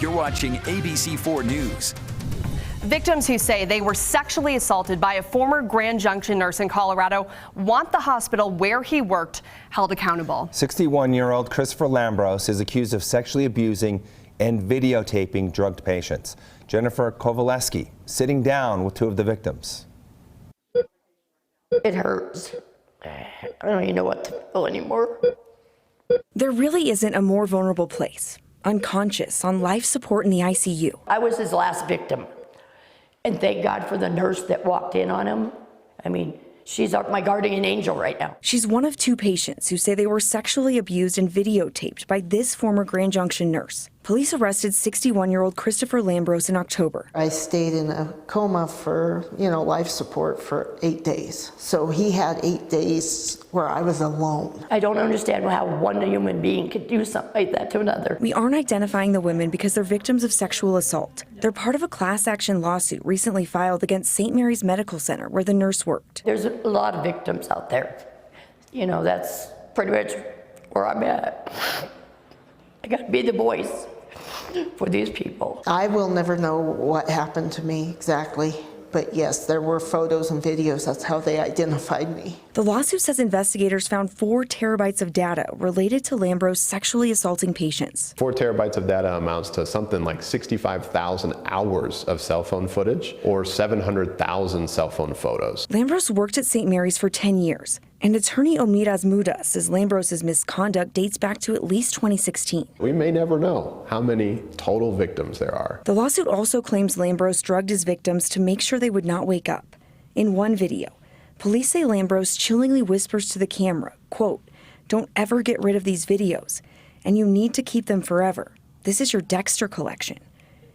You're watching ABC4 News. Victims who say they were sexually assaulted by a former Grand Junction nurse in Colorado want the hospital where he worked held accountable. 61-year-old Christopher Lambros is accused of sexually abusing and videotaping drugged patients. Jennifer Kowaleski sitting down with two of the victims. It hurts. I don't even know what to feel anymore. There really isn't a more vulnerable place. Unconscious, on life support in the ICU. I was his last victim. And thank God for the nurse that walked in on him. I mean, she's my guardian angel right now. She's one of two patients who say they were sexually abused and videotaped by this former Grand Junction nurse. Police arrested 61-year-old Christopher Lambros in October. I stayed in a coma for, life support for 8 days. So he had 8 days where I was alone. I don't understand how one human being could do something like that to another. We aren't identifying the women because they're victims of sexual assault. They're part of a class action lawsuit recently filed against St. Mary's Medical Center where the nurse worked. There's a lot of victims out there. That's pretty much where I'm at. I got to be the voice for these people. I will never know what happened to me exactly, but yes, there were photos and videos. That's how they identified me. The lawsuit says investigators found 4 terabytes of data related to Lambros sexually assaulting patients. 4 terabytes of data amounts to something like 65,000 hours of cell phone footage or 700,000 cell phone photos. Lambros worked at St. Mary's for 10 years, and attorney Omiras Muda says Lambros' misconduct dates back to at least 2016. We may never know how many total victims there are. The lawsuit also claims Lambros drugged his victims to make sure they would not wake up. In one video, police say Lambros chillingly whispers to the camera, quote, "Don't ever get rid of these videos, and you need to keep them forever. This is your Dexter collection."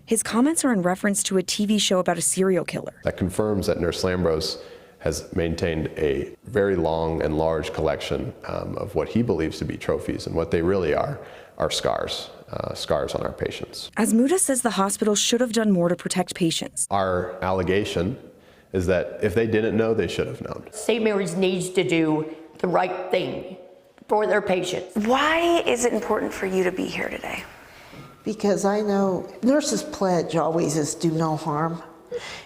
His comments are in reference to a TV show about a serial killer. That confirms that Nurse Lambros has maintained a very long and large collection of what he believes to be trophies, and what they really are scars, scars on our patients. As Muda says, the hospital should have done more to protect patients. Our allegation is that if they didn't know, they should have known. St. Mary's needs to do the right thing for their patients. Why is it important for you to be here today? Because I know nurses' pledge always is do no harm.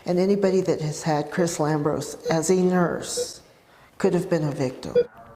And anybody that has had Chris Lambros as a nurse could have been a victim.